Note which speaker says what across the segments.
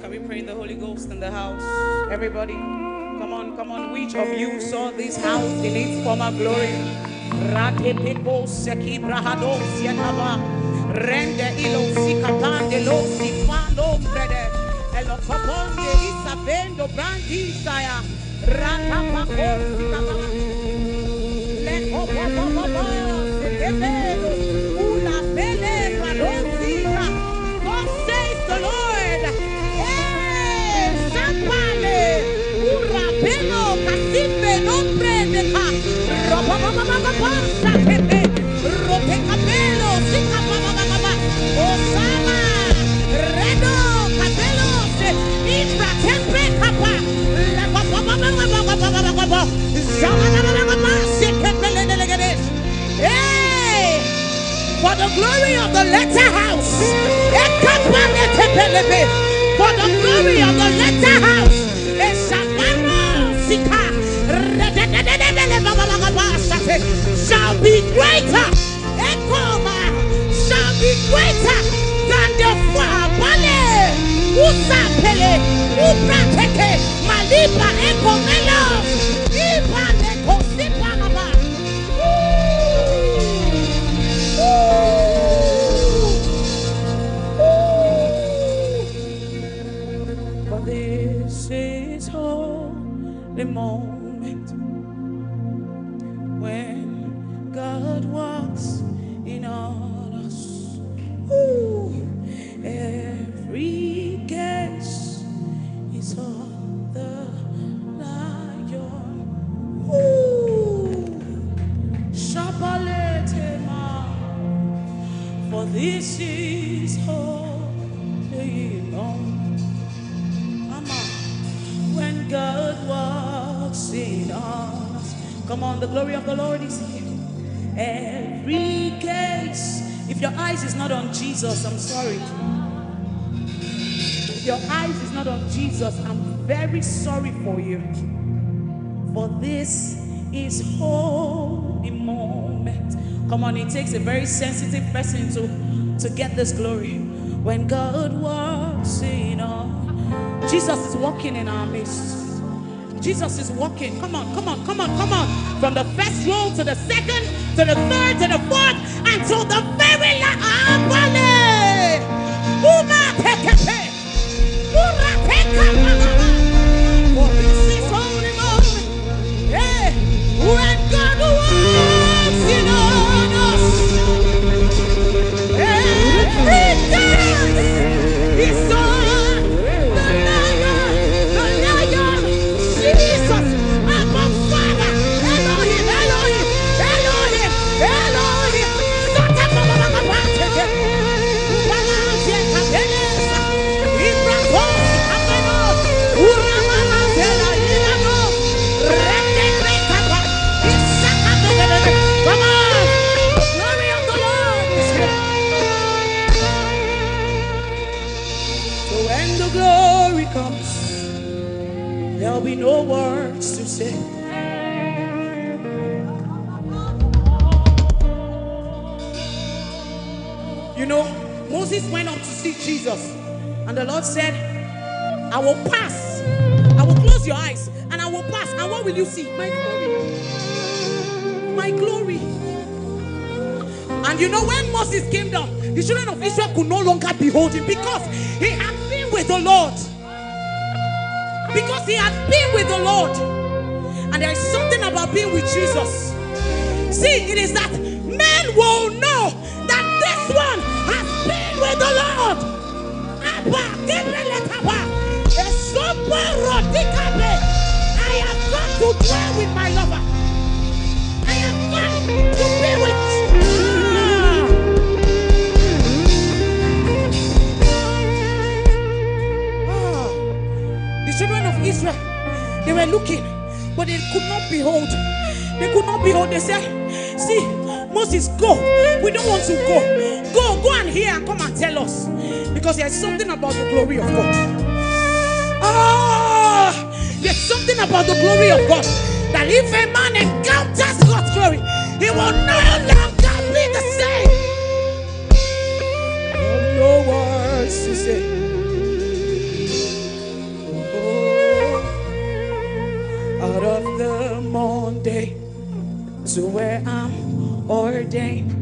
Speaker 1: Can we pray in the Holy Ghost in the house? Everybody, come on, come on. Which of you saw this house in its former glory? Ratepepo seki brahado siakaba rende ilo sikapande lo sifando brede elo kaponde isabendo brandi saya ratapapo sikaba leko papa sekebelo ula bele radosika. God says the Lord, Sapale ura belo kasipe nombre de ka ropa sakepe rope capelo sika baba osama redo capelo se ibra tempe capa la baba zama sekepele delegates. Hey, for the glory of the letter house, for the glory of the letter house, shall be greater, shall be greater than the Fabale, Usapele, Uprateke, Malipa, Ecomelo, Ipaneco, Sipanaba. But this is holy moment when God walks in on us. Ooh, every guess is on the lion. Ooh, Shabaletema, for this is holy moment. Mama, when God walks in on us. Come on, the glory of the Lord is here. Every case. If your eyes is not on Jesus, I'm sorry. If your eyes is not on Jesus, I'm very sorry for you. For this is holy moment. Come on, it takes a very sensitive person to get this glory. When God walks in on, Jesus is walking in our midst. Jesus is walking. Come on, come on, come on, come on. From the first row to the second, to the third, to the fourth, and to the very last. For this is holy moment. Hey, when God walks in on us. Every dance is on. Jesus, Abba Father, Elohim, Elohim, Elohim, Elohim. Come on, the glory of the Lord is here. So when the glory comes, there'll be no words to say. You know, Moses went up to see Jesus, and the Lord said, I will pass. I will close your eyes, and I will pass. And what will you see? My glory. My glory. And you know, when Moses came down, the children of Israel could no longer behold him because he had been with the Lord. Because he had been with the Lord. And there is something about being with Jesus. See, it is that men will know that this one has been with the Lord. Abba, I have come to dwell with my lover. I have come to be with the children of Israel. They were looking, but they could not behold. They could not behold. They said, see, Moses, go. We don't want to go. Go and hear and come and tell us. Because there's something about the glory of God. There's something about the glory of God. That if a man encounters God's glory, he will no longer be the same. No words to say. ordained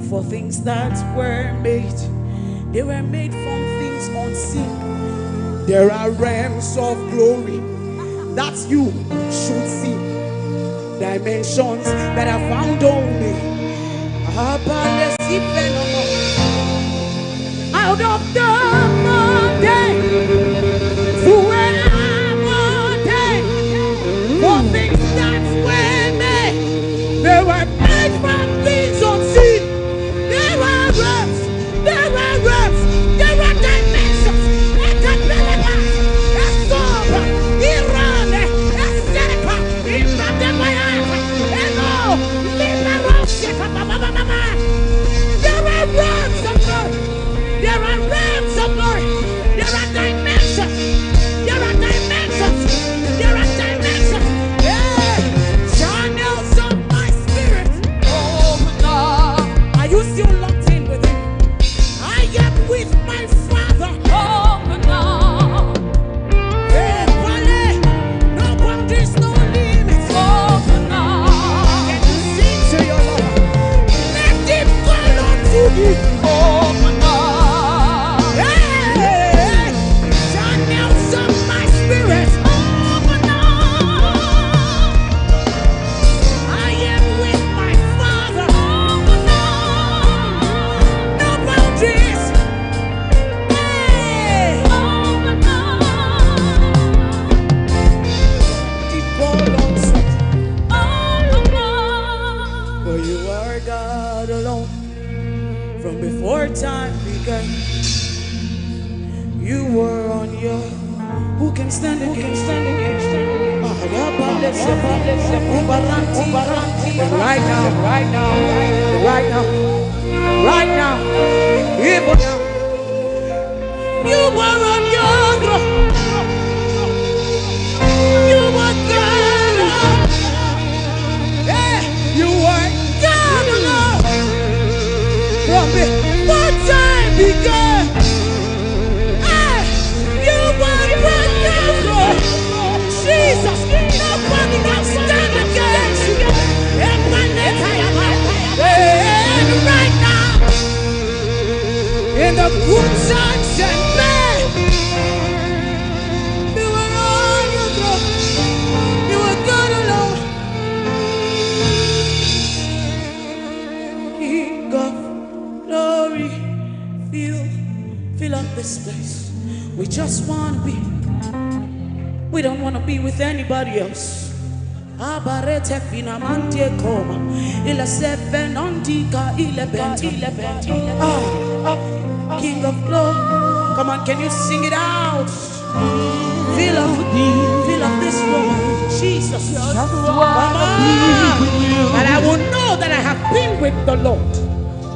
Speaker 1: for things that were made. They were made from things unseen. There are realms of glory that you should see. Dimensions that are found only Abba, out of the mundane to where I'm ordained for things that were made. They were made from things unseen. There are realms, there are realms, there are dimensions. There are realms of glory. There are realms of glory. There are dimensions. There are dimensions. There are dimensions. Yeah. Channels of my spirit. Open up. Are you still locked in with him? I am with my Father. Open up. Yeah, Valley. No boundaries, no limits. Open up. Can you sing to your Lord? Let him call unto you. Open up. Hey, channels of my spirit. Open up. I am with my Father. Open up. No boundaries. Hey, open up. Deep call unto. Open up. For you are God alone. From before time began, you were on your. Who can stand against? Who can stand against? Right now, right now, right now, right now, even now, you were on your throne. You were God. Yeah, you were God alone. From before time began, you were on your throne. Jesus, nobody can stand against you. And right now, in the good times and bad, you were on your throne. You were God alone. King of glory, fill up this place. We just want to be. We don't want to be with anybody else. Abarete finamante koma ila seven ontika King of glory, come on, can you sing it out? Fill up this room, Jesus. Come on, and I will know that I have been with the Lord.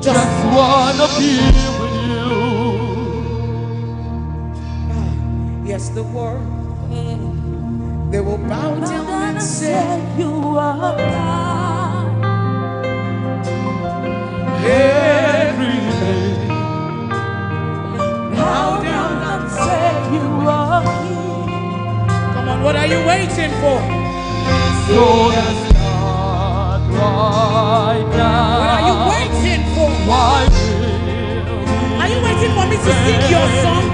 Speaker 2: Just wanna be with you.
Speaker 1: Yes, the world. They will bow down and say,
Speaker 2: you are God.
Speaker 1: every day.
Speaker 2: Bow down and say you are King.
Speaker 1: Come on, what are you waiting for?
Speaker 2: So let's start right now.
Speaker 1: What are you waiting for?
Speaker 2: Why will
Speaker 1: Are you waiting for me to sing your song?